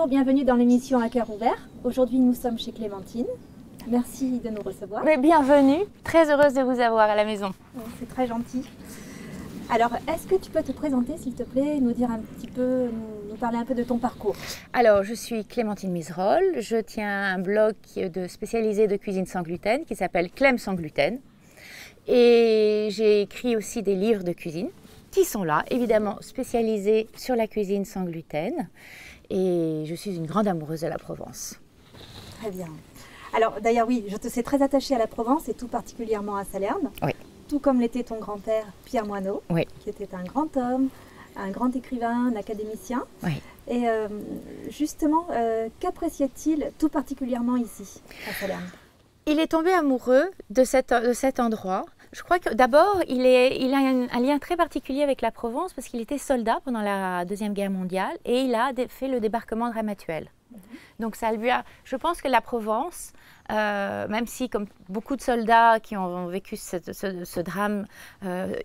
Bonjour, bienvenue dans l'émission À cœur ouvert. Aujourd'hui, nous sommes chez Clémentine. Merci de nous recevoir. Mais bienvenue, très heureuse de vous avoir à la maison. C'est très gentil. Alors, est-ce que tu peux te présenter, s'il te plaît, nous dire un petit peu, nous parler un peu de ton parcours? Alors, je suis Clémentine Miserol, je tiens un blog spécialisé de cuisine sans gluten qui s'appelle Clem sans gluten. Et j'ai écrit aussi des livres de cuisine qui sont là, évidemment spécialisés sur la cuisine sans gluten. Et je suis une grande amoureuse de la Provence. Très bien. Alors, d'ailleurs, oui, je te sais très attachée à la Provence et tout particulièrement à Salerne. Oui. Tout comme l'était ton grand-père Pierre Moineau, Oui. qui était un grand homme, un grand écrivain, un académicien. Oui. Et justement, qu'appréciait-il tout particulièrement ici, à Salerne? Il est tombé amoureux de cet endroit. Je crois que d'abord, il a un lien très particulier avec la Provence parce qu'il était soldat pendant la Deuxième Guerre mondiale et il a fait le débarquement de Ramatuelle. Donc ça lui a, je pense que la Provence, même si comme beaucoup de soldats qui ont vécu ce drame,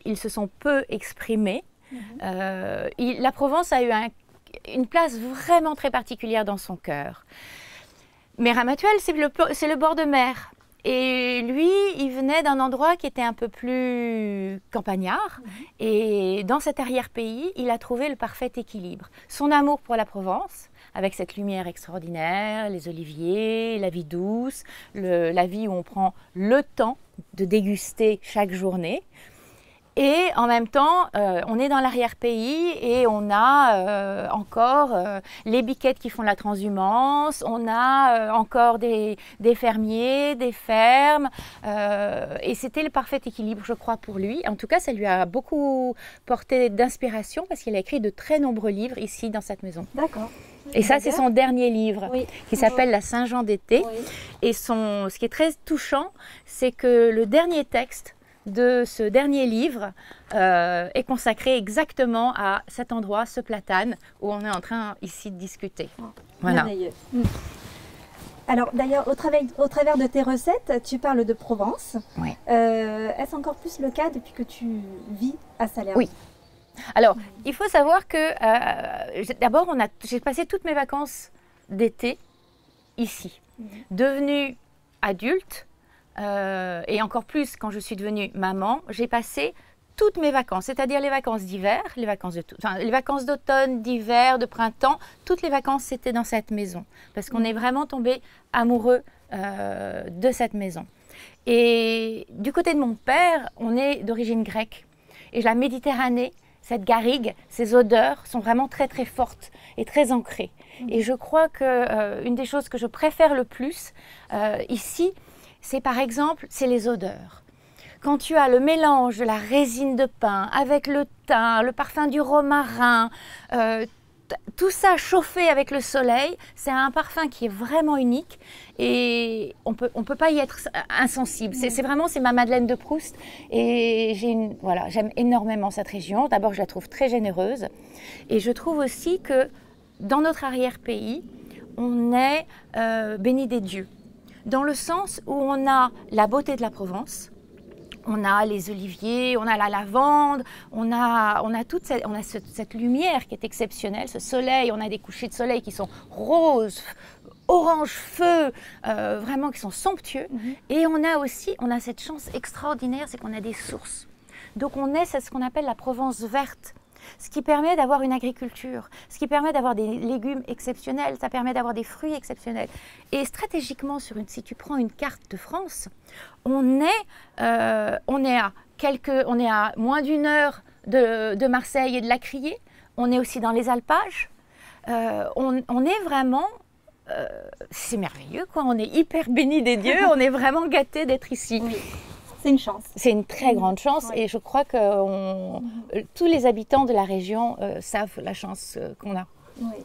ils se sont peu exprimés, la Provence a eu une place vraiment très particulière dans son cœur. Mais Ramatuelle, c'est le bord de mer. Et lui, il venait d'un endroit qui était un peu plus campagnard. Et dans cet arrière-pays, il a trouvé le parfait équilibre. Son amour pour la Provence, avec cette lumière extraordinaire, les oliviers, la vie douce, la vie où on prend le temps de déguster chaque journée. Et en même temps, on est dans l'arrière-pays et on a encore les biquettes qui font la transhumance, on a encore des fermiers, des fermes. Et c'était le parfait équilibre, je crois, pour lui. En tout cas, ça lui a beaucoup porté d'inspiration parce qu'il a écrit de très nombreux livres ici, dans cette maison. D'accord. Et ça, c'est son dernier livre qui s'appelle La Saint-Jean d'été. Oui. Et ce qui est très touchant, c'est que le dernier texte de ce dernier livre est consacré exactement à cet endroit, ce platane, où on est en train ici de discuter. Voilà. Merveilleux. Alors d'ailleurs, au travers de tes recettes, tu parles de Provence. Oui. Est-ce encore plus le cas depuis que tu vis à Salerne? Oui. Alors, il faut savoir que d'abord, j'ai passé toutes mes vacances d'été ici. Devenue adulte, et encore plus quand je suis devenue maman, j'ai passé toutes mes vacances, c'est-à-dire les vacances d'hiver, les vacances d'automne, d'hiver, de printemps, toutes les vacances c'était dans cette maison parce qu'on est vraiment tombé amoureux de cette maison. Et du côté de mon père, on est d'origine grecque et la Méditerranée, cette garrigue, ces odeurs sont vraiment très très fortes et très ancrées. Et je crois que une des choses que je préfère le plus ici, c'est par exemple, c'est les odeurs. Quand tu as le mélange de la résine de pin avec le thym, le parfum du romarin, tout ça chauffé avec le soleil, c'est un parfum qui est vraiment unique et on peut pas y être insensible. C'est ma Madeleine de Proust et j'aime énormément cette région. D'abord, je la trouve très généreuse et je trouve aussi que dans notre arrière-pays, on est béni des dieux. Dans le sens où on a la beauté de la Provence, on a les oliviers, on a la lavande, on a cette lumière qui est exceptionnelle, ce soleil, on a des couchers de soleil qui sont roses, orange feu, vraiment qui sont somptueux. Et on a cette chance extraordinaire, c'est qu'on a des sources. Donc c'est ce qu'on appelle la Provence verte. Ce qui permet d'avoir une agriculture, ce qui permet d'avoir des légumes exceptionnels, ça permet d'avoir des fruits exceptionnels. Et stratégiquement, si tu prends une carte de France, on est à moins d'une heure de Marseille et de la Criée, on est aussi dans les alpages, on est vraiment... c'est merveilleux, quoi. On est hyper bénis des dieux, on est vraiment gâtés d'être ici. Oui. C'est une chance. C'est une très grande chance et je crois que tous les habitants de la région savent la chance qu'on a. Oui.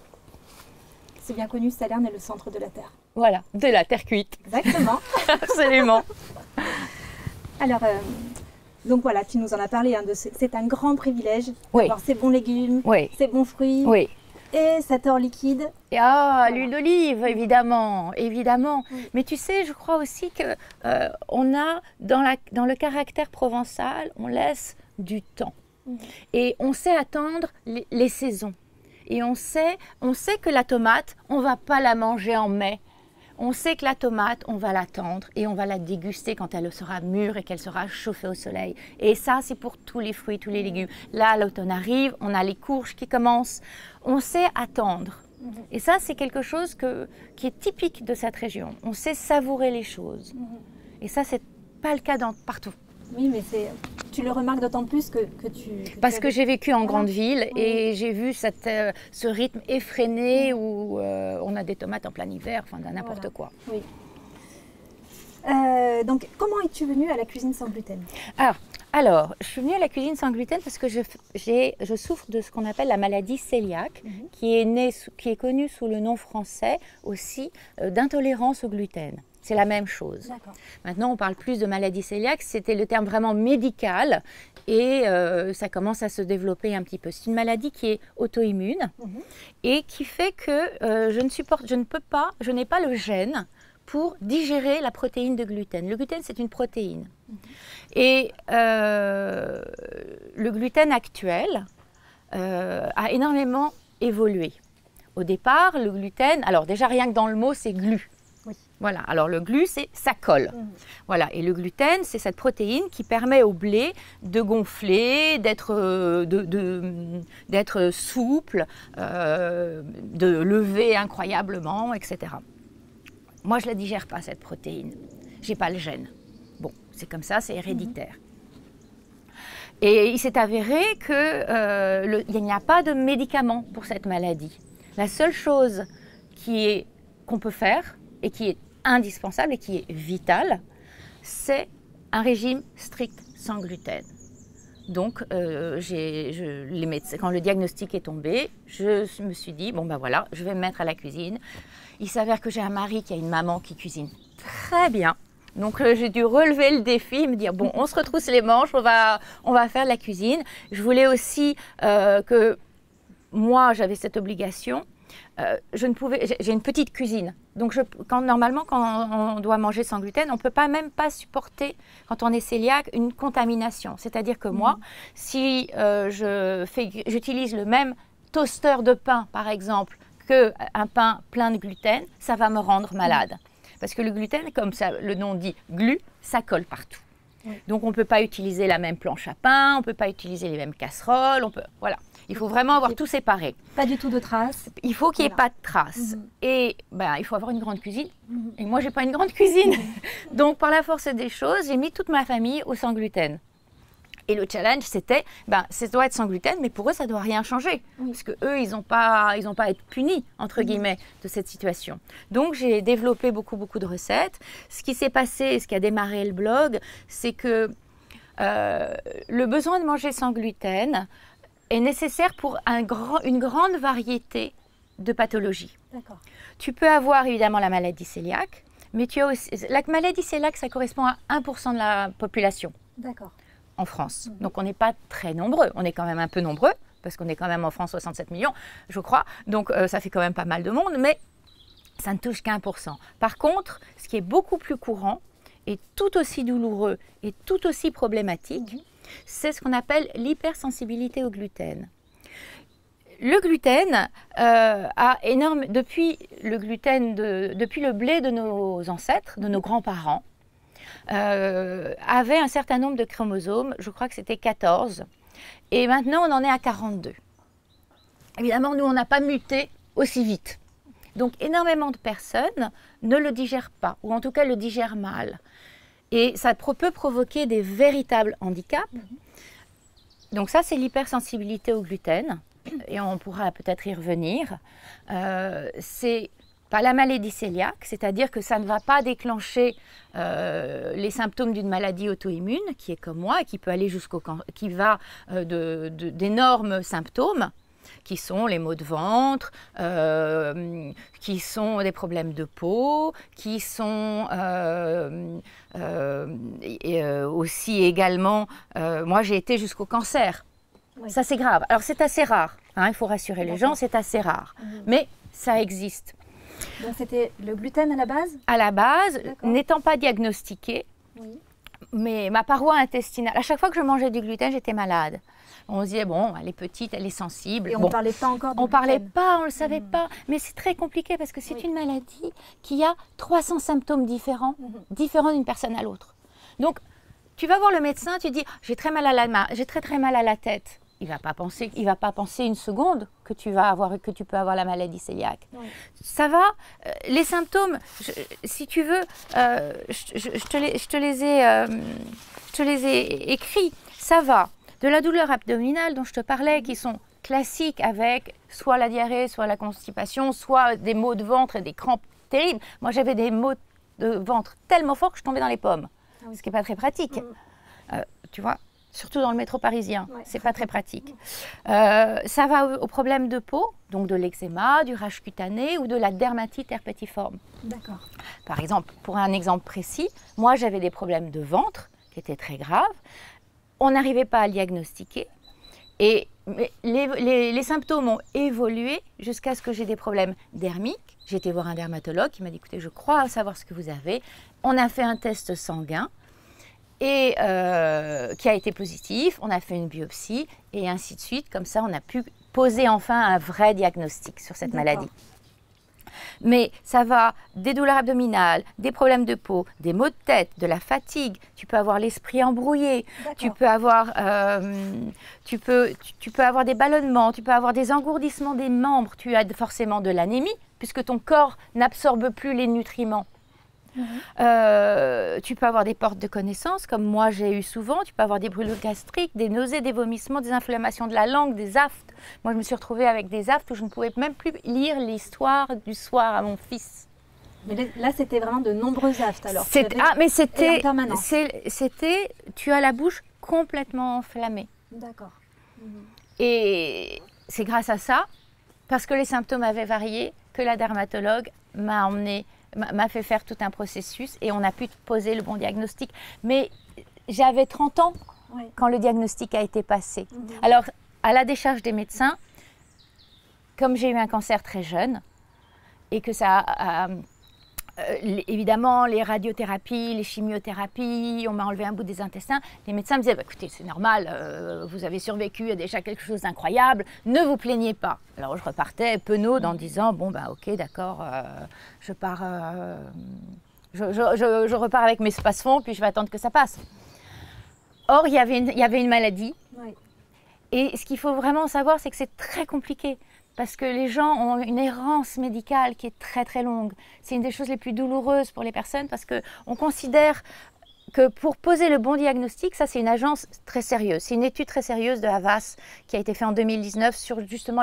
C'est bien connu, Salerne est le centre de la Terre. Voilà, de la terre cuite. Exactement. Absolument. Alors, donc voilà, tu nous en as parlé, c'est un grand privilège d'avoir ces bons légumes, ces bons fruits. Oui. Et cet or liquide. L'huile d'olive, évidemment, évidemment. Mais tu sais, je crois aussi que on a dans le caractère provençal, on laisse du temps et on sait attendre les saisons. Et on sait que la tomate, on ne va pas la manger en mai. On sait que la tomate, on va l'attendre et on va la déguster quand elle sera mûre et qu'elle sera chauffée au soleil. Et ça, c'est pour tous les fruits, tous les légumes. Là, l'automne arrive, on a les courges qui commencent. On sait attendre. Et ça, c'est quelque chose qui est typique de cette région. On sait savourer les choses. Et ça, c'est pas le cas partout. Oui, mais tu le remarques d'autant plus que tu... Parce que j'ai vécu en grande ville et j'ai vu ce rythme effréné où on a des tomates en plein hiver, enfin n'importe quoi. Oui. Donc, comment es-tu venue à la cuisine sans gluten? Alors, je suis venue à la cuisine sans gluten parce que je souffre de ce qu'on appelle la maladie cœliaque, qui est connue sous le nom français aussi d'intolérance au gluten. C'est la même chose. Maintenant, on parle plus de maladie cœliaque. C'était le terme vraiment médical et ça commence à se développer un petit peu. C'est une maladie qui est auto-immune et qui fait que je n'ai pas le gène pour digérer la protéine de gluten. Le gluten, c'est une protéine. Et le gluten actuel a énormément évolué. Au départ, le gluten, alors déjà rien que dans le mot, c'est glu. Voilà, alors le glu, ça colle. Voilà, et le gluten, c'est cette protéine qui permet au blé de gonfler, d'être souple, de lever incroyablement, etc. Moi, je ne la digère pas, cette protéine. Je n'ai pas le gène. Bon, c'est comme ça, c'est héréditaire. Et il s'est avéré qu'il n'y a pas de médicament pour cette maladie. La seule chose qu'on peut faire, et qui est indispensable et qui est vitale, c'est un régime strict sans gluten. Donc, quand le diagnostic est tombé, je me suis dit, bon ben voilà, je vais me mettre à la cuisine. Il s'avère que j'ai un mari qui a une maman qui cuisine très bien. Donc, j'ai dû relever le défi, me dire, bon, on se retrousse les manches, on va faire de la cuisine. Je voulais aussi que moi, j'avais cette obligation. J'ai une petite cuisine. Donc, normalement, quand on doit manger sans gluten, on ne peut même pas supporter, quand on est cœliaque, une contamination. C'est-à-dire que moi, si j'utilise le même toaster de pain, par exemple, qu'un pain plein de gluten, ça va me rendre malade. Parce que le gluten, comme le nom dit glu, ça colle partout. Donc, on ne peut pas utiliser la même planche à pain, on ne peut pas utiliser les mêmes casseroles, voilà. Il faut vraiment avoir tout séparé. Pas du tout de traces. Il faut qu'il n'y ait pas de traces. Et il faut avoir une grande cuisine. Et moi, je n'ai pas une grande cuisine. Donc, par la force des choses, j'ai mis toute ma famille au sans gluten. Et le challenge, c'était, ça doit être sans gluten, mais pour eux, ça ne doit rien changer. Parce qu'eux, ils n'ont pas à être punis, entre guillemets, de cette situation. Donc, j'ai développé beaucoup de recettes. Ce qui s'est passé, ce qui a démarré le blog, c'est que le besoin de manger sans gluten est nécessaire pour une grande variété de pathologies. Tu peux avoir évidemment la maladie cœliaque, mais tu as aussi... La maladie cœliaque, ça correspond à 1% de la population en France. Donc on n'est pas très nombreux, on est quand même un peu nombreux, parce qu'on est quand même en France 67 millions, je crois. Donc ça fait quand même pas mal de monde, mais ça ne touche qu'1%. Par contre, ce qui est beaucoup plus courant, et tout aussi douloureux, et tout aussi problématique, c'est ce qu'on appelle l'hypersensibilité au gluten. Le gluten depuis le blé de nos ancêtres, de nos grands-parents, avait un certain nombre de chromosomes, je crois que c'était 14, et maintenant on en est à 42. Évidemment, nous on n'a pas muté aussi vite. Donc énormément de personnes ne le digèrent pas, ou en tout cas le digèrent mal. Et ça peut provoquer des véritables handicaps. Donc ça, c'est l'hypersensibilité au gluten. Et on pourra peut-être y revenir. C'est pas la maladie cœliaque, c'est-à-dire que ça ne va pas déclencher les symptômes d'une maladie auto-immune, qui est comme moi, et qui peut aller qui va d'énormes symptômes, qui sont les maux de ventre, qui sont des problèmes de peau, qui sont aussi également... moi, j'ai été jusqu'au cancer. Ça, c'est grave. Alors, c'est assez rare. Il faut rassurer les gens, c'est assez rare. Mais ça existe. Donc, c'était le gluten à la base? À la base, n'étant pas diagnostiqué, ma paroi intestinale, à chaque fois que je mangeais du gluten, j'étais malade. On se disait, bon, elle est petite, elle est sensible. Et on ne parlait pas encore de gluten. On ne parlait pas, on ne le savait pas. Mais c'est très compliqué parce que c'est une maladie qui a 300 symptômes différents d'une personne à l'autre. Donc, tu vas voir le médecin, tu dis, j'ai très mal à la main, j'ai très mal à la tête. Il va pas penser une seconde que tu peux avoir la maladie cœliaque. Oui. Ça va. Les symptômes, si tu veux, je te les ai écrits. Ça va. De la douleur abdominale dont je te parlais, qui sont classiques avec soit la diarrhée, soit la constipation, soit des maux de ventre et des crampes terribles. Moi, j'avais des maux de ventre tellement forts que je tombais dans les pommes, ce qui n'est pas très pratique. Tu vois, surtout dans le métro parisien, c'est pas très pratique. Ça va au problème de peau, donc de l'eczéma, du rash cutané ou de la dermatite herpétiforme. D'accord. Par exemple, pour un exemple précis, moi, j'avais des problèmes de ventre qui étaient très graves. On n'arrivait pas à le diagnostiquer et les symptômes ont évolué jusqu'à ce que j'ai des problèmes dermiques. J'ai été voir un dermatologue qui m'a dit, écoutez, je crois savoir ce que vous avez. On a fait un test sanguin et qui a été positif. On a fait une biopsie et ainsi de suite. Comme ça, on a pu poser enfin un vrai diagnostic sur cette maladie. Mais ça va des douleurs abdominales, des problèmes de peau, des maux de tête, de la fatigue. Tu peux avoir l'esprit embrouillé. Tu peux avoir, tu peux avoir des ballonnements. Tu peux avoir des engourdissements des membres. Tu as forcément de l'anémie puisque ton corps n'absorbe plus les nutriments. Tu peux avoir des pertes de connaissance, comme moi j'ai eu souvent. Tu peux avoir des brûlures gastriques, des nausées, des vomissements, des inflammations de la langue, des aftes. Moi, je me suis retrouvée avec des aftes où je ne pouvais même plus lire l'histoire du soir à mon fils. Mais là, c'était vraiment de nombreux aftes alors. Mais c'était, tu as la bouche complètement enflammée. D'accord. Et c'est grâce à ça, parce que les symptômes avaient varié, que la dermatologue m'a fait faire tout un processus et on a pu poser le bon diagnostic. Mais j'avais 30 ans quand le diagnostic a été passé. Alors, à la décharge des médecins, comme j'ai eu un cancer très jeune et que ça évidemment, les radiothérapies, les chimiothérapies, on m'a enlevé un bout des intestins. Les médecins me disaient, écoutez, c'est normal, vous avez survécu, il y a déjà quelque chose d'incroyable, ne vous plaignez pas. Alors je repartais penaude en disant, bon, ok, d'accord, je repars avec mes passe-fonds, puis je vais attendre que ça passe. Or, il y avait une maladie. Oui. Et ce qu'il faut vraiment savoir, c'est que c'est très compliqué. Parce que les gens ont une errance médicale qui est très très longue. C'est une des choses les plus douloureuses pour les personnes parce qu'on considère que pour poser le bon diagnostic, ça c'est une agence très sérieuse. C'est une étude très sérieuse de Havas qui a été faite en 2019 sur justement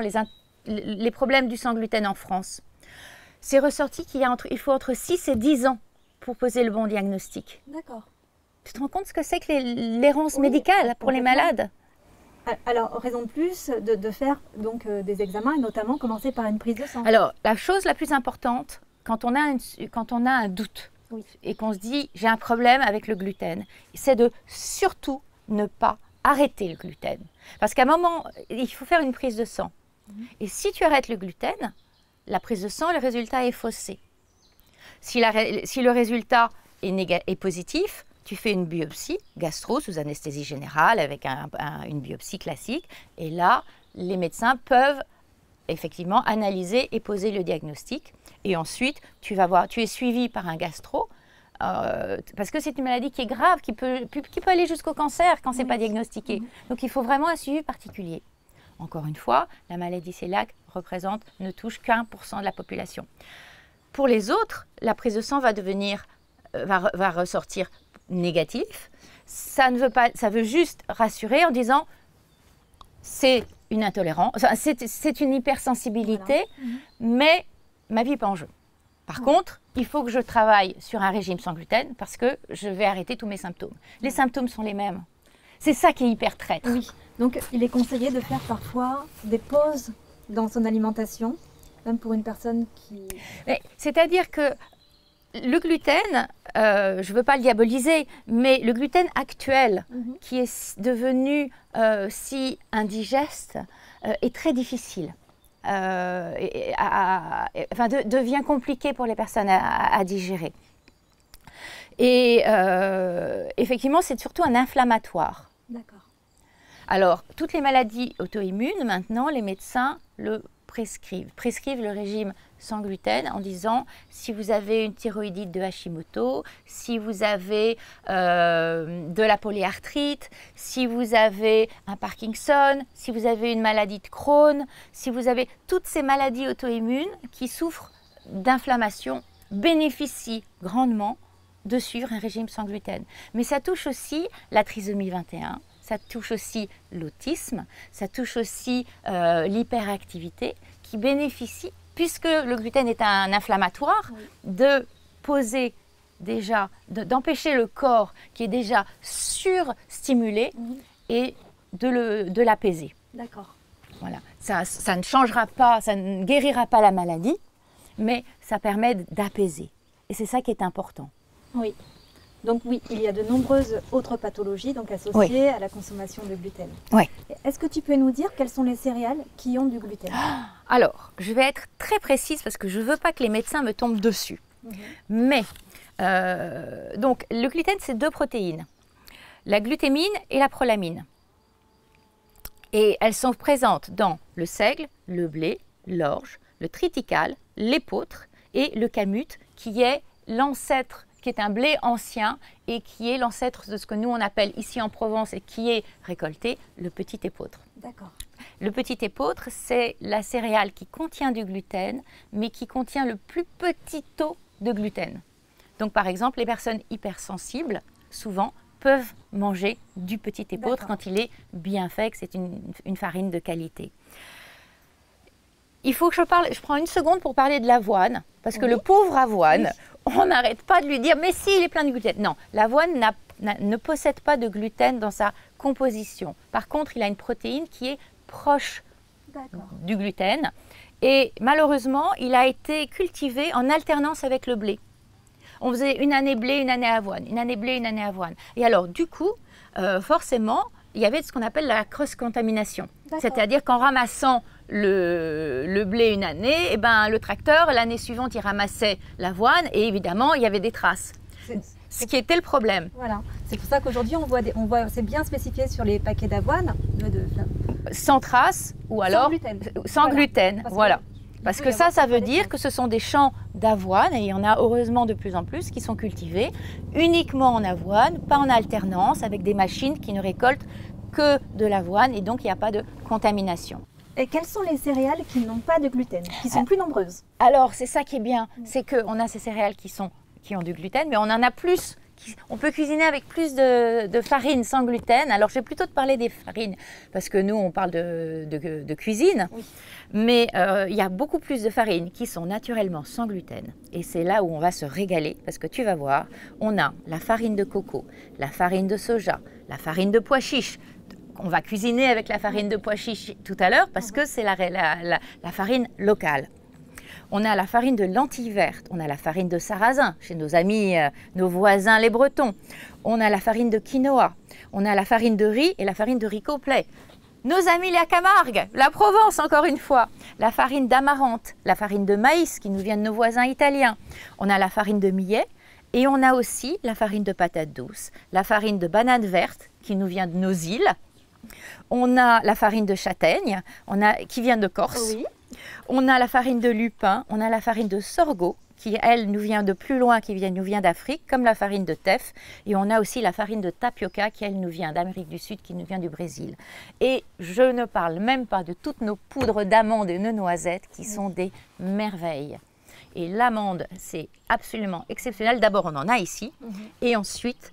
les problèmes du sans gluten en France. C'est ressorti qu'il faut entre 6 et 10 ans pour poser le bon diagnostic. D'accord. Tu te rends compte ce que c'est que l'errance médicale pour les malades ? Alors, raison de plus de faire donc, des examens et notamment commencer par une prise de sang. Alors, la chose la plus importante, quand on a un doute et qu'on se dit « j'ai un problème avec le gluten », c'est de surtout ne pas arrêter le gluten. Parce qu'à un moment, il faut faire une prise de sang. Et si tu arrêtes le gluten, la prise de sang, le résultat est faussé. Si le résultat est positif, tu fais une biopsie gastro sous anesthésie générale avec une biopsie classique. Et là, les médecins peuvent effectivement analyser et poser le diagnostic. Et ensuite, tu es suivi par un gastro. Parce que c'est une maladie qui est grave, qui peut aller jusqu'au cancer quand ce n'est pas diagnostiqué. Donc, il faut vraiment un suivi particulier. Encore une fois, la maladie cœliaque ne touche qu'1% de la population. Pour les autres, la prise de sang va ressortir négatif. Ça veut juste rassurer en disant c'est une intolérance, c'est une hypersensibilité, mais ma vie n'est pas en jeu. Par contre, il faut que je travaille sur un régime sans gluten parce que je vais arrêter tous mes symptômes. Les symptômes sont les mêmes. C'est ça qui est hyper traître. Oui. Donc, il est conseillé de faire parfois des pauses dans son alimentation, même pour une personne qui... C'est-à-dire que le gluten, je ne veux pas le diaboliser, mais le gluten actuel, qui est devenu si indigeste, est très difficile. Devient compliqué pour les personnes à digérer. Et effectivement, c'est surtout un inflammatoire. D'accord. Alors, toutes les maladies auto-immunes, maintenant, les médecins le prescrivent le régime sans gluten en disant si vous avez une thyroïdite de Hashimoto, si vous avez de la polyarthrite, si vous avez un Parkinson, si vous avez une maladie de Crohn, si vous avez toutes ces maladies auto-immunes qui souffrent d'inflammation, bénéficient grandement de suivre un régime sans gluten. Mais ça touche aussi la trisomie 21, ça touche aussi l'autisme, ça touche aussi l'hyperactivité qui bénéficie, puisque le gluten est un inflammatoire, de poser déjà, d'empêcher le corps qui est déjà surstimulé et de l'apaiser. D'accord. Voilà. Ça ne changera pas, ça ne guérira pas la maladie, mais ça permet d'apaiser. Et c'est ça qui est important. Oui. Donc oui, il y a de nombreuses autres pathologies donc associées à la consommation de gluten. Oui. Est-ce que tu peux nous dire quelles sont les céréales qui ont du gluten? Alors, je vais être très précise parce que je ne veux pas que les médecins me tombent dessus. Mais, donc, le gluten, c'est 2 protéines. La glutémine et la prolamine. Et elles sont présentes dans le seigle, le blé, l'orge, le triticale, l'épeautre et le camute qui est l'ancêtre, qui est un blé ancien et qui est l'ancêtre de ce que nous on appelle ici en Provence et qui est récolté, le petit épeautre. D'accord. Le petit épeautre, c'est la céréale qui contient du gluten, mais qui contient le plus petit taux de gluten. Donc par exemple, les personnes hypersensibles, souvent, peuvent manger du petit épeautre quand il est bien fait, que c'est une farine de qualité. Il faut que je prends une seconde pour parler de l'avoine, parce que le pauvre avoine, on n'arrête pas de lui dire « mais si, il est plein de gluten ». Non, l'avoine ne possède pas de gluten dans sa composition. Par contre, il a une protéine qui est proche du gluten. Et malheureusement, il a été cultivé en alternance avec le blé. On faisait une année blé, une année avoine, une année blé, une année avoine. Et alors, du coup, forcément, il y avait ce qu'on appelle la cross-contamination. C'est-à-dire qu'en ramassant le blé une année, eh ben, le tracteur, l'année suivante, il ramassait l'avoine et évidemment, il y avait des traces. Ce qui était le problème. Voilà. C'est pour ça qu'aujourd'hui, on voit c'est bien spécifié sur les paquets d'avoine. Sans traces ou alors sans gluten. Voilà. Parce que ça veut dire que ce sont des champs d'avoine, et il y en a heureusement de plus en plus, qui sont cultivés uniquement en avoine, pas en alternance, avec des machines qui ne récoltent que de l'avoine, et donc il n'y a pas de contamination. Et quelles sont les céréales qui n'ont pas de gluten, qui sont plus nombreuses? Alors, c'est ça qui est bien, c'est qu'on a ces céréales qui ont du gluten, mais on en a plus. On peut cuisiner avec plus de farine sans gluten. Alors, je vais plutôt te parler des farines, parce que nous, on parle de cuisine. Oui. Mais il y a beaucoup plus de farines qui sont naturellement sans gluten. Et c'est là où on va se régaler, parce que tu vas voir, on a la farine de coco, la farine de soja, la farine de pois chiche. On va cuisiner avec la farine de pois chiche tout à l'heure, parce que c'est la farine locale. On a la farine de lentilles vertes, on a la farine de sarrasin chez nos amis, nos voisins les Bretons. On a la farine de quinoa, on a la farine de riz et la farine de riz complet. Nos amis la Camargue, la Provence encore une fois, la farine d'amarante, la farine de maïs qui nous vient de nos voisins italiens. On a la farine de millet et on a aussi la farine de patate douce, la farine de banane verte qui nous vient de nos îles. On a la farine de châtaigne qui vient de Corse. Oui. On a la farine de lupin, on a la farine de sorgho, qui elle nous vient de plus loin, nous vient d'Afrique, comme la farine de teff. Et on a aussi la farine de tapioca, qui elle nous vient d'Amérique du Sud, qui nous vient du Brésil. Et je ne parle même pas de toutes nos poudres d'amandes et de noisettes, qui sont des merveilles. Et l'amande, c'est absolument exceptionnel. D'abord, on en a ici. Et ensuite,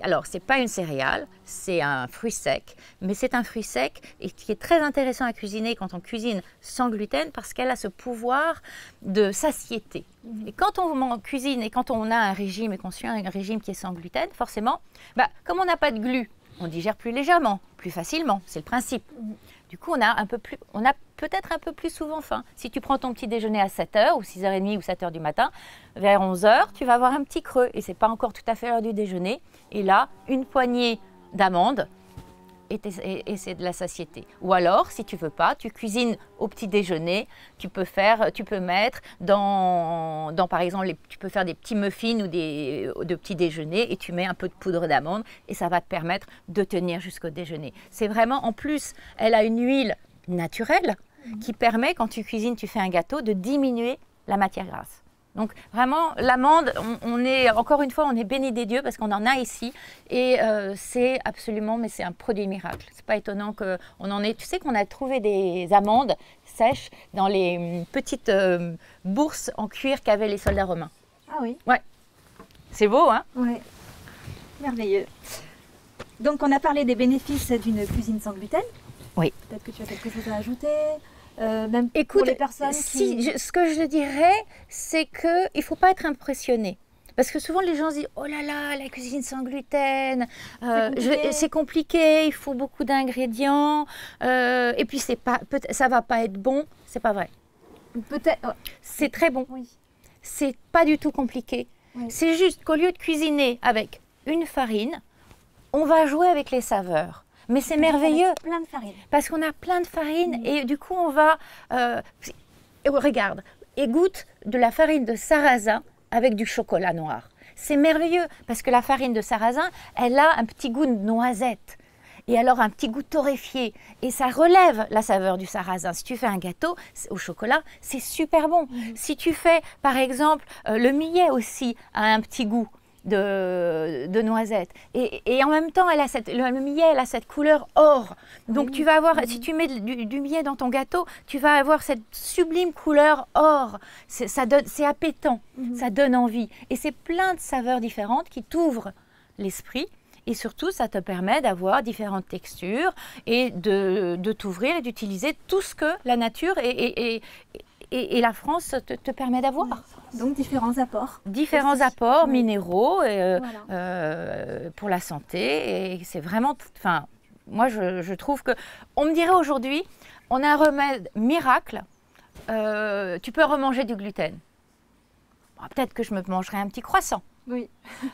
alors, c'est pas une céréale, c'est un fruit sec. Mais c'est un fruit sec et qui est très intéressant à cuisiner quand on cuisine sans gluten parce qu'elle a ce pouvoir de satiété. Et quand on cuisine et quand on a un régime et qu'on suit un régime qui est sans gluten, forcément, comme on n'a pas de glu, on digère plus légèrement, plus facilement. C'est le principe. Du coup, on a peut-être un peu plus souvent faim. Si tu prends ton petit déjeuner à 7h ou 6h30 ou 7h du matin, vers 11h, tu vas avoir un petit creux. Et ce n'est pas encore tout à fait l'heure du déjeuner. Et là, une poignée d'amandes et c'est de la satiété. Ou alors, si tu veux pas, tu cuisines au petit déjeuner, tu peux mettre dans par exemple, tu peux faire des petits muffins ou de petits déjeuners et tu mets un peu de poudre d'amande et ça va te permettre de tenir jusqu'au déjeuner. C'est vraiment, en plus, elle a une huile naturelle qui permet, quand tu cuisines, tu fais un gâteau, de diminuer la matière grasse. Donc vraiment, l'amande, encore une fois, on est béni des dieux parce qu'on en a ici et c'est absolument, mais c'est un produit miracle. C'est pas étonnant qu'on en ait. Tu sais qu'on a trouvé des amandes sèches dans les petites bourses en cuir qu'avaient les soldats romains. Ah oui. Ouais. C'est beau, hein? Oui. Merveilleux. Donc on a parlé des bénéfices d'une cuisine sans gluten. Oui. Peut-être que tu as quelque chose à ajouter? Même Écoute, pour les personnes ce que je dirais, c'est qu'il ne faut pas être impressionné. Parce que souvent les gens se disent « Oh là là, la cuisine sans gluten, c'est compliqué, il faut beaucoup d'ingrédients, et puis ça ne va pas être bon. » C'est pas vrai. Peut-être. C'est très bon. Oui. C'est pas du tout compliqué. Oui. C'est juste qu'au lieu de cuisiner avec une farine, on va jouer avec les saveurs. Mais c'est merveilleux. Plein de farine. Parce qu'on a plein de farine et du coup on va... regarde, égoutte de la farine de sarrasin avec du chocolat noir. C'est merveilleux parce que la farine de sarrasin, elle a un petit goût de noisette. Et alors un petit goût torréfié. Et ça relève la saveur du sarrasin. Si tu fais un gâteau au chocolat, c'est super bon. Si tu fais, par exemple, le millet aussi a un petit goût de noisette. Et en même temps, le millet, elle a cette couleur or. Donc tu vas avoir, si tu mets du millet dans ton gâteau, tu vas avoir cette sublime couleur or. C'est appétant, ça donne envie. Et c'est plein de saveurs différentes qui t'ouvrent l'esprit. Et surtout, ça te permet d'avoir différentes textures et de t'ouvrir et d'utiliser tout ce que la nature et la France te permet d'avoir. Donc différents apports. Différents apports minéraux pour la santé. Et c'est vraiment... Enfin, moi, je trouve que... On me dirait aujourd'hui, on a un remède miracle. Tu peux remanger du gluten. Bon, peut-être que je me mangerai un petit croissant. Oui.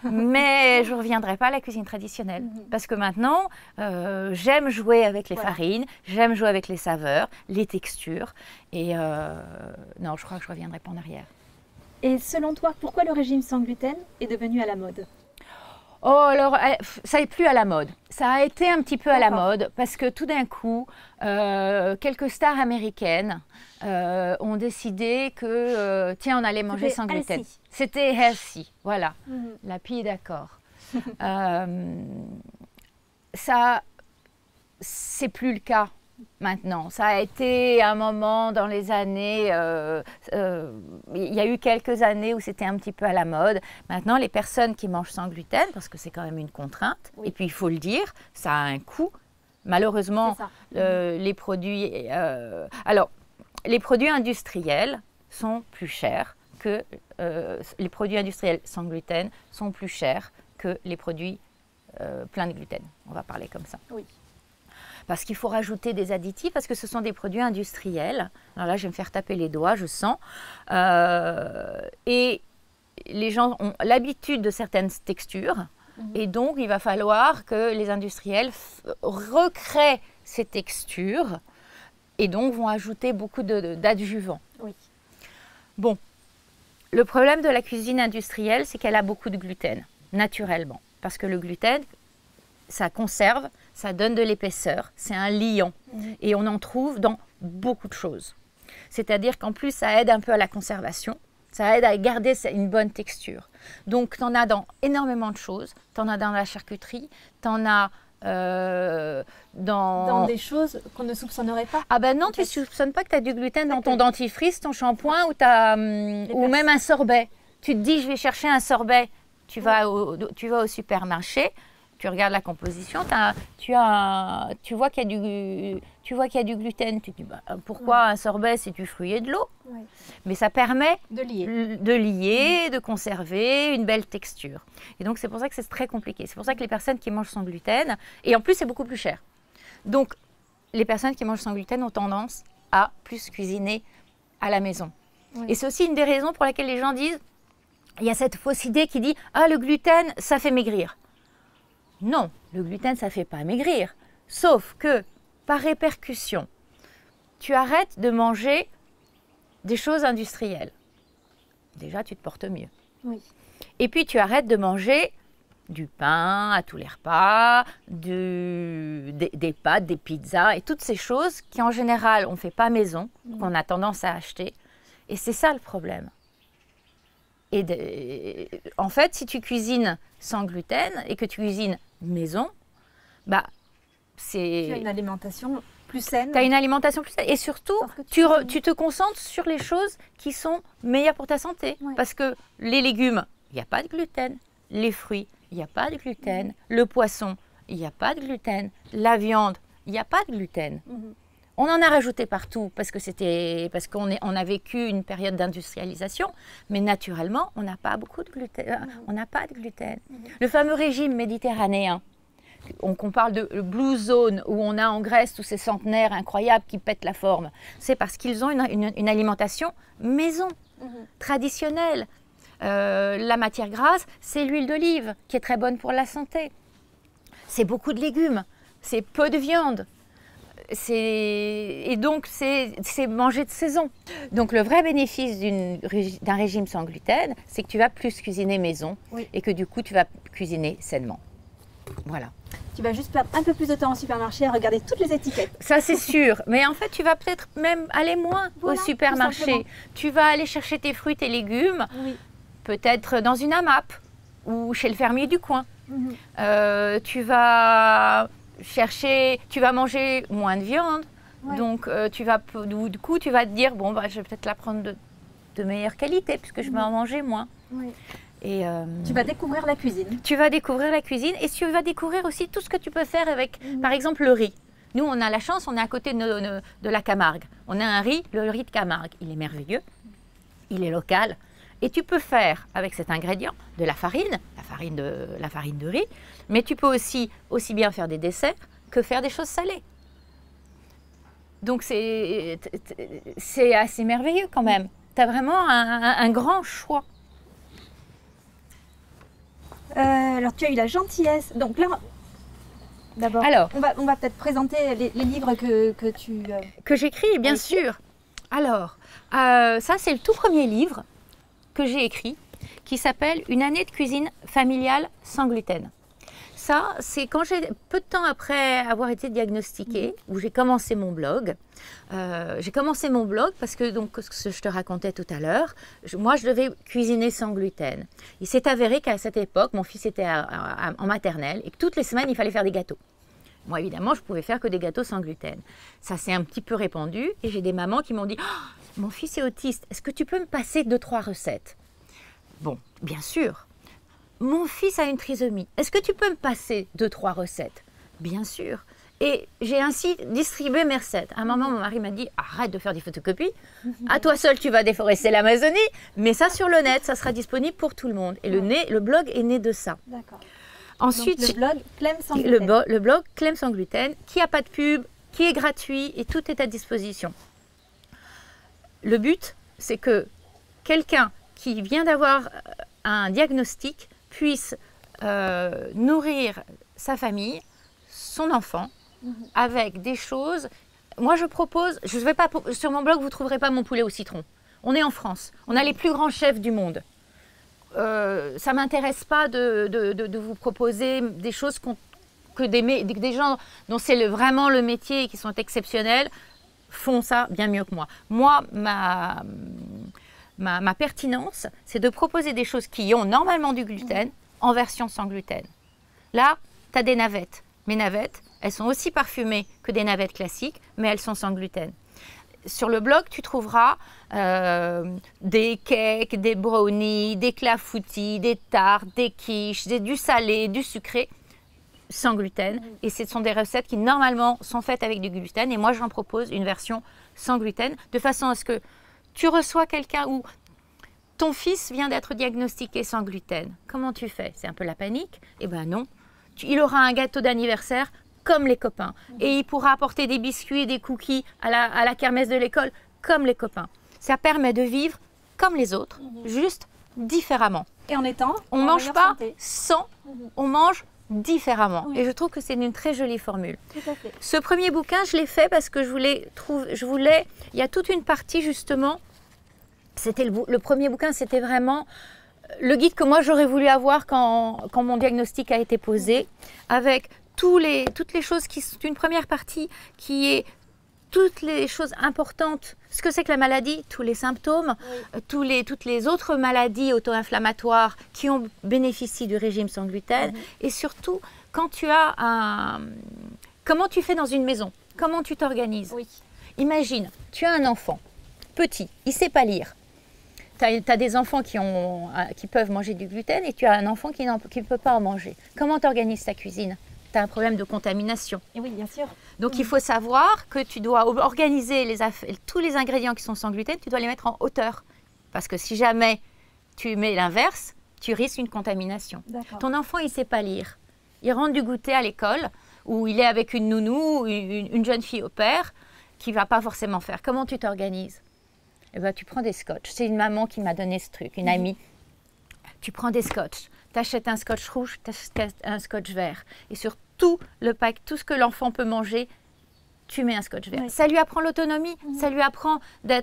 Mais je ne reviendrai pas à la cuisine traditionnelle. Parce que maintenant, j'aime jouer avec les farines, j'aime jouer avec les saveurs, les textures. Et non, je crois que je ne reviendrai pas en arrière. Et selon toi, pourquoi le régime sans gluten est devenu à la mode? Oh, alors, ça n'est plus à la mode. Ça a été un petit peu à la mode parce que tout d'un coup, quelques stars américaines ont décidé que, tiens, on allait manger sans gluten. C'était healthy, voilà. La pie est d'accord. Ça, c'est plus le cas maintenant. Ça a été un moment dans les années, il y a eu quelques années où c'était un petit peu à la mode. Maintenant, les personnes qui mangent sans gluten, parce que c'est quand même une contrainte, et puis il faut le dire, ça a un coût. Malheureusement, les produits... alors, les produits industriels sont plus chers que... les produits industriels sans gluten sont plus chers que les produits pleins de gluten. On va parler comme ça. Oui. Parce qu'il faut rajouter des additifs, parce que ce sont des produits industriels. Alors là, je vais me faire taper les doigts, je sens. Et les gens ont l'habitude de certaines textures. Et donc, il va falloir que les industriels recréent ces textures et donc vont ajouter beaucoup d'adjuvants. Oui. Bon, le problème de la cuisine industrielle, c'est qu'elle a beaucoup de gluten, naturellement. Parce que le gluten, ça conserve, ça donne de l'épaisseur, c'est un liant. Et on en trouve dans beaucoup de choses. C'est-à-dire qu'en plus, ça aide un peu à la conservation, ça aide à garder une bonne texture. Donc, tu en as dans énormément de choses. Tu en as dans la charcuterie, tu en as dans des choses qu'on ne soupçonnerait pas. Ah ben non, tu ne soupçonnes pas que tu as du gluten dans ton dentifrice, ton shampoing ou même un sorbet. Tu te dis, je vais chercher un sorbet. Tu vas au supermarché. Tu regardes la composition, tu vois qu'il y a du gluten. Tu te dis, pourquoi un sorbet, c'est du fruit et de l'eau? Mais ça permet de lier, de conserver une belle texture. Et donc, c'est pour ça que c'est très compliqué. C'est pour ça que les personnes qui mangent sans gluten, et en plus, c'est beaucoup plus cher. Donc, les personnes qui mangent sans gluten ont tendance à plus cuisiner à la maison. Et c'est aussi une des raisons pour lesquelles les gens disent, il y a cette fausse idée qui dit, ah, le gluten, ça fait maigrir. Non, le gluten, ça ne fait pas maigrir. Sauf que, par répercussion, tu arrêtes de manger des choses industrielles. Déjà, tu te portes mieux. Oui. Et puis, tu arrêtes de manger du pain à tous les repas, des pâtes, des pizzas et toutes ces choses qui, en général, on ne fait pas maison, qu'on a tendance à acheter. Et c'est ça le problème. En fait, si tu cuisines sans gluten et que tu cuisines maison, bah, c'est... Tu as une alimentation plus saine. Tu as une alimentation plus saine. Et surtout, tu te concentres sur les choses qui sont meilleures pour ta santé. Ouais. Parce que les légumes, il n'y a pas de gluten. Les fruits, il n'y a pas de gluten. Le poisson, il n'y a pas de gluten. La viande, il n'y a pas de gluten. On en a rajouté partout parce qu'on a vécu une période d'industrialisation, mais naturellement, on n'a pas beaucoup de gluten. On n'a pas de gluten. Le fameux régime méditerranéen, qu'on parle de Blue Zone, où on a en Grèce tous ces centenaires incroyables qui pètent la forme, c'est parce qu'ils ont une alimentation maison, traditionnelle. La matière grasse, c'est l'huile d'olive, qui est très bonne pour la santé. C'est beaucoup de légumes, c'est peu de viande. Et donc, c'est manger de saison. Donc, le vrai bénéfice d'un régime sans gluten, c'est que tu vas plus cuisiner maison et que du coup, tu vas cuisiner sainement. Voilà. Tu vas juste perdre un peu plus de temps au supermarché à regarder toutes les étiquettes. Ça, c'est sûr. Mais en fait, tu vas peut-être même aller moins au supermarché. Tu vas aller chercher tes fruits, tes légumes, peut-être dans une AMAP ou chez le fermier du coin. Tu vas manger moins de viande, donc du coup tu vas te dire bon bah je vais peut-être la prendre de meilleure qualité puisque je vais en manger moins. Et tu vas découvrir la cuisine. Tu vas découvrir la cuisine et tu vas découvrir aussi tout ce que tu peux faire avec, par exemple le riz. Nous on a la chance, on est à côté de la Camargue. On a un riz, le riz de Camargue, il est merveilleux, il est local. Et tu peux faire avec cet ingrédient de la farine de riz, mais tu peux aussi bien faire des desserts que faire des choses salées. Donc c'est assez merveilleux quand même. Tu as vraiment un grand choix. Alors tu as eu la gentillesse. Donc là, d'abord, on va peut-être présenter les livres que j'écris, bien sûr. Alors, ça c'est le tout premier livre que j'ai écrit, qui s'appelle « Une année de cuisine familiale sans gluten ». Ça, c'est quand peu de temps après avoir été diagnostiquée, où j'ai commencé mon blog. J'ai commencé mon blog parce que, donc, ce que je te racontais tout à l'heure, moi, je devais cuisiner sans gluten. Il s'est avéré qu'à cette époque, mon fils était en maternelle et que toutes les semaines, il fallait faire des gâteaux. Moi, évidemment, je pouvais faire que des gâteaux sans gluten. Ça s'est un petit peu répandu et j'ai des mamans qui m'ont dit oh, « Mon fils est autiste, est-ce que tu peux me passer 2-3 recettes ?» Bon, bien sûr. Mon fils a une trisomie, est-ce que tu peux me passer 2-3 recettes? Bien sûr. Et j'ai ainsi distribué mes recettes. À un moment, mon mari m'a dit « Arrête de faire des photocopies. À toi seul, tu vas déforester l'Amazonie. Mais ça sur le net, ça sera disponible pour tout le monde. » Et le blog est né de ça. D'accord. Ensuite, donc, le blog Clem sans gluten. Le blog Clem sans gluten, qui n'a pas de pub, qui est gratuit et tout est à disposition. Le but, c'est que quelqu'un qui vient d'avoir un diagnostic puisse nourrir sa famille, son enfant, avec des choses. Moi, je propose, je vais pas, sur mon blog, vous ne trouverez pas mon poulet au citron. On est en France, on a les plus grands chefs du monde. Ça ne m'intéresse pas de vous proposer des choses que des gens dont c'est vraiment le métier et qui sont exceptionnels font ça bien mieux que moi. Moi, ma pertinence, c'est de proposer des choses qui ont normalement du gluten en version sans gluten. Là, tu as des navettes. Mes navettes, elles sont aussi parfumées que des navettes classiques, mais elles sont sans gluten. Sur le blog, tu trouveras des cakes, des brownies, des clafoutis, des tartes, des quiches, du salé, du sucré, sans gluten. Et ce sont des recettes qui, normalement, sont faites avec du gluten. Et moi, j'en propose une version sans gluten, de façon à ce que tu reçois quelqu'un où ton fils vient d'être diagnostiqué sans gluten. Comment tu fais? C'est un peu la panique? Eh bien non. Il aura un gâteau d'anniversaire comme les copains. Et il pourra apporter des biscuits et des cookies à la kermesse de l'école comme les copains. Ça permet de vivre comme les autres, juste différemment. Et en étant on ne mange pas sans, on mange différemment. Oui. Et je trouve que c'est une très jolie formule. Tout à fait. Ce premier bouquin, je l'ai fait parce que il y a toute une partie justement, c'était le premier bouquin, c'était vraiment le guide que moi j'aurais voulu avoir quand mon diagnostic a été posé, avec toutes les choses qui sont une première partie qui est toutes les choses importantes, ce que c'est que la maladie, tous les symptômes, toutes les autres maladies auto-inflammatoires qui ont bénéficié du régime sans gluten, et surtout quand tu as comment tu fais dans une maison, comment tu t'organises. Oui. Imagine, tu as un enfant petit, il ne sait pas lire. Tu as des enfants qui peuvent manger du gluten et tu as un enfant qui ne peut pas en manger. Comment tu organises ta cuisine? Tu as un problème de contamination. Et oui, bien sûr. Donc, il faut savoir que tu dois organiser tous les ingrédients qui sont sans gluten, tu dois les mettre en hauteur. Parce que si jamais tu mets l'inverse, tu risques une contamination. Ton enfant, il ne sait pas lire. Il rentre du goûter à l'école où il est avec une nounou, une jeune fille au père qui ne va pas forcément faire. Comment tu t'organises? Eh ben, tu prends des scotch. C'est une maman qui m'a donné ce truc, une amie. Tu prends des scotch. Tu achètes un scotch rouge, tu achètes un scotch vert. Et sur tout le pack, tout ce que l'enfant peut manger, tu mets un scotch vert. Ça lui apprend l'autonomie, ça lui apprend de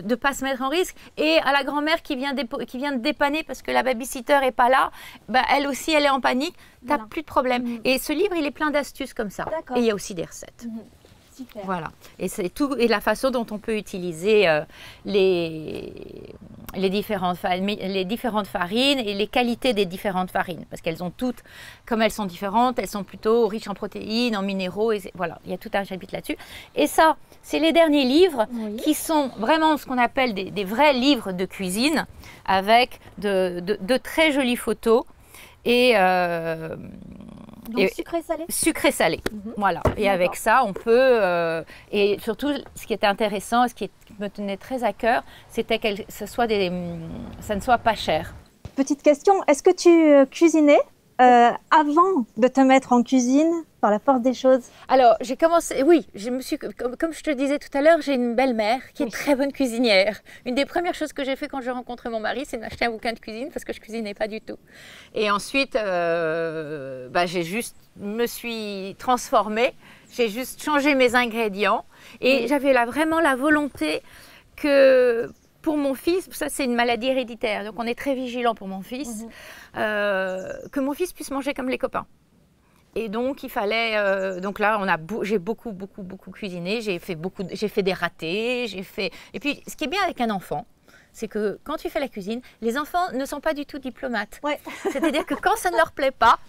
ne pas se mettre en risque. Et à la grand-mère qui vient de dépanner parce que la babysitter n'est pas là, bah, elle aussi, elle est en panique. Tu n'as plus de problème. Et ce livre, il est plein d'astuces comme ça. Et il y a aussi des recettes. Super. Voilà, et c'est tout, et la façon dont on peut utiliser les différentes farines et les qualités des différentes farines, parce qu'elles ont toutes, comme elles sont différentes, elles sont plutôt riches en protéines, en minéraux, et voilà, il y a tout un chapitre là-dessus. Et ça, c'est les derniers livres qui sont vraiment ce qu'on appelle des vrais livres de cuisine, avec de très jolies photos et donc sucré-salé. Sucré-salé, voilà. Et avec ça, on peut... et surtout, ce qui était intéressant, ce qui me tenait très à cœur, c'était que ça ne soit pas cher. Petite question, est-ce que tu cuisinais avant de te mettre en cuisine par la force des choses? Alors, j'ai commencé, oui, comme je te disais tout à l'heure, j'ai une belle-mère qui est très bonne cuisinière. Une des premières choses que j'ai fait quand j'ai rencontré mon mari, c'est d'acheter un bouquin de cuisine parce que je cuisinais pas du tout. Et ensuite, me suis transformée, j'ai juste changé mes ingrédients et j'avais vraiment la volonté que... Pour mon fils, ça c'est une maladie héréditaire, donc on est très vigilant pour mon fils, que mon fils puisse manger comme les copains. Et donc il fallait, donc là j'ai beaucoup cuisiné, j'ai fait des ratés, et puis ce qui est bien avec un enfant, c'est que quand tu fais la cuisine, les enfants ne sont pas du tout diplomates. C'est-à-dire que quand ça ne leur plaît pas,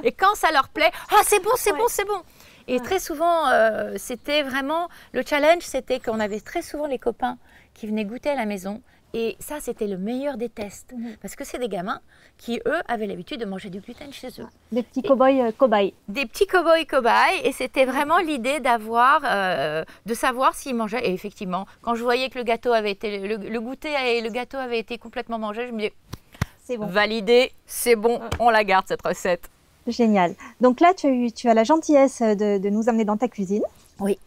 et quand ça leur plaît, ah c'est bon, c'est bon, c'est bon. Et très souvent, c'était vraiment, le challenge, c'était qu'on avait très souvent les copains qui venaient goûter à la maison. Et ça, c'était le meilleur des tests. Parce que c'est des gamins qui, eux, avaient l'habitude de manger du gluten chez eux. Des petits cow-boys cobayes. Des petits cow-boys cobayes. Et c'était vraiment l'idée de savoir s'ils mangeaient. Et effectivement, quand je voyais que le gâteau avait été, le goûter et le gâteau avaient été complètement mangés, je me disais, c'est bon. Validé, c'est bon, on la garde cette recette. Génial. Donc là, tu as la gentillesse de nous amener dans ta cuisine. Oui.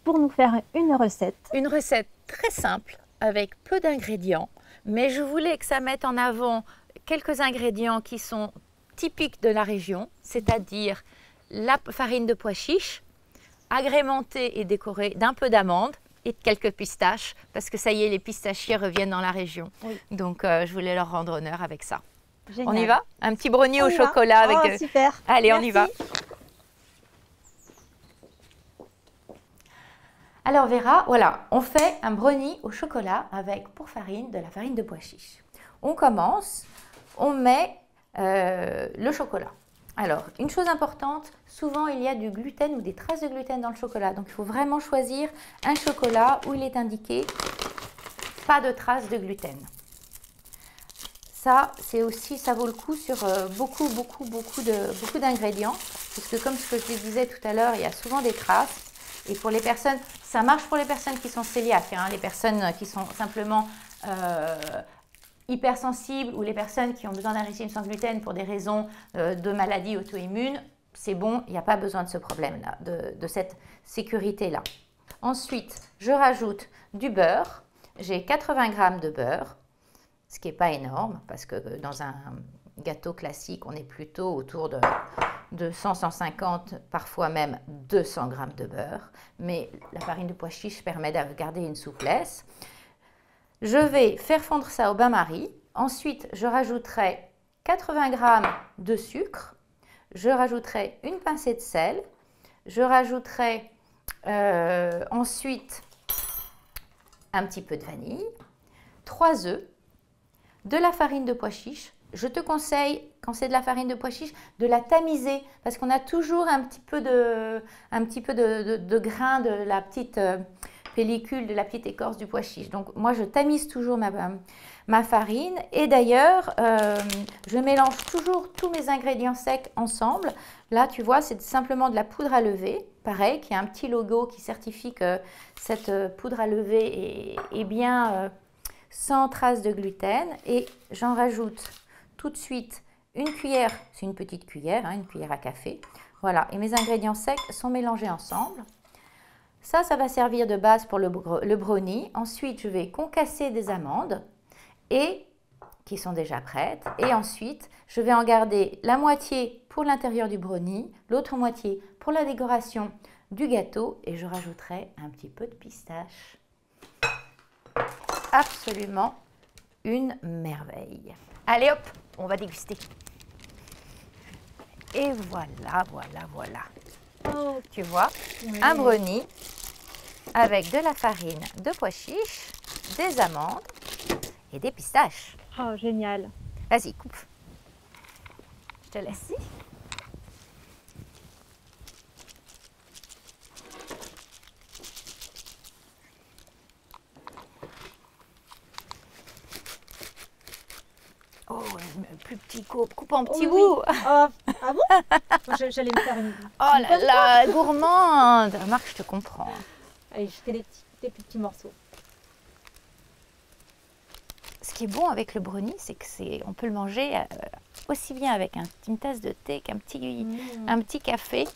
Pour nous faire une recette. Une recette très simple, avec peu d'ingrédients, mais je voulais que ça mette en avant quelques ingrédients qui sont typiques de la région, c'est-à-dire la farine de pois chiche, agrémentée et décorée d'un peu d'amandes et de quelques pistaches, parce que ça y est, les pistachiers reviennent dans la région. Donc, je voulais leur rendre honneur avec ça. Génial. On y va? Un petit brownie au chocolat avec... super. Allez, Merci. on y va. Alors Vera, voilà, on fait un brownie au chocolat avec pour farine de la farine de pois chiche. On commence, on met le chocolat. Alors, une chose importante, souvent il y a du gluten ou des traces de gluten dans le chocolat. Donc il faut vraiment choisir un chocolat où il est indiqué pas de traces de gluten. Ça, c'est aussi, ça vaut le coup sur beaucoup d'ingrédients, puisque comme ce que je disais tout à l'heure, il y a souvent des traces. Et pour les personnes, ça marche pour les personnes qui sont cœliaques, hein, les personnes qui sont simplement hypersensibles ou les personnes qui ont besoin d'un régime sans gluten pour des raisons de maladies auto-immunes. C'est bon, il n'y a pas besoin de ce problème-là, de cette sécurité-là. Ensuite, je rajoute du beurre. J'ai 80 g de beurre, ce qui n'est pas énorme parce que dans un gâteau classique, on est plutôt autour de 100-150, parfois même 200 g de beurre. Mais la farine de pois chiche permet de garder une souplesse. Je vais faire fondre ça au bain-marie. Ensuite, je rajouterai 80 g de sucre. Je rajouterai une pincée de sel. Je rajouterai ensuite un petit peu de vanille, 3 œufs, de la farine de pois chiche. Je te conseille, quand c'est de la farine de pois chiche, de la tamiser parce qu'on a toujours un petit peu de grain de la petite pellicule, de la petite écorce du pois chiche. Donc moi, je tamise toujours ma farine et d'ailleurs, je mélange toujours tous mes ingrédients secs ensemble. Là, tu vois, c'est simplement de la poudre à lever, pareil, qui a un petit logo qui certifie que cette poudre à lever est bien sans trace de gluten. Et j'en rajoute tout de suite une cuillère, c'est une petite cuillère, hein, une cuillère à café. Voilà, et mes ingrédients secs sont mélangés ensemble. Ça va servir de base pour le brownie. Ensuite, je vais concasser des amandes qui sont déjà prêtes. Et ensuite, je vais en garder la moitié pour l'intérieur du brownie, l'autre moitié pour la décoration du gâteau. Et je rajouterai un petit peu de pistache. Absolument une merveille. Allez hop, on va déguster. Et voilà, voilà, voilà. Oh, tu vois, oui. Un brownie avec de la farine de pois chiche, des amandes et des pistaches. Oh, génial. Vas-y, coupe. Je te laisse. Oh, plus petit coupe en petits bouts. Oui. Ah bon? J'allais me faire une... Oh là là, gourmande. Marc, je te comprends. Allez, je fais des plus petits morceaux. Ce qui est bon avec le brownie, c'est qu'on peut le manger aussi bien avec une tasse de thé qu'un petit café.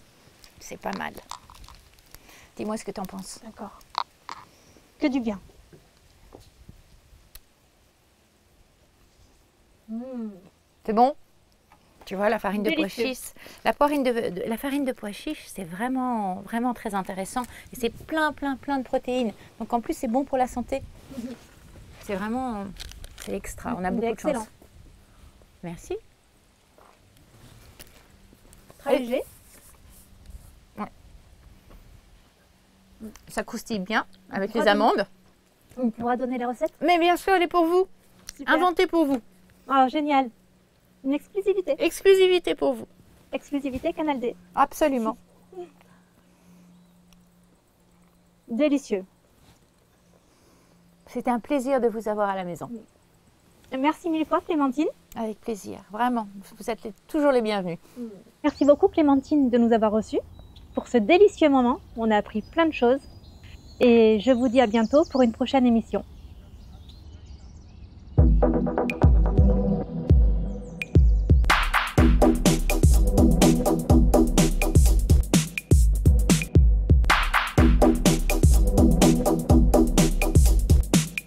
C'est pas mal. Dis-moi ce que tu en penses. D'accord. Que du bien. C'est bon? Tu vois, la farine de pois chiche, la farine de pois chiche, c'est vraiment, vraiment très intéressant. Et c'est plein de protéines. Donc en plus, c'est bon pour la santé. C'est vraiment, c'est extra. On a beaucoup de chance. Merci. Très léger. Ouais. Ça croustille bien avec les amandes. On pourra donner la recette? Mais bien sûr, elle est pour vous. Super. Inventée pour vous. Oh, génial. Une exclusivité. Exclusivité pour vous. Exclusivité Canal D. Absolument. Délicieux. C'était un plaisir de vous avoir à la maison. Merci mille fois Clémentine. Avec plaisir, vraiment. Vous êtes toujours les bienvenus. Merci beaucoup Clémentine de nous avoir reçus pour ce délicieux moment. On a appris plein de choses. Et je vous dis à bientôt pour une prochaine émission.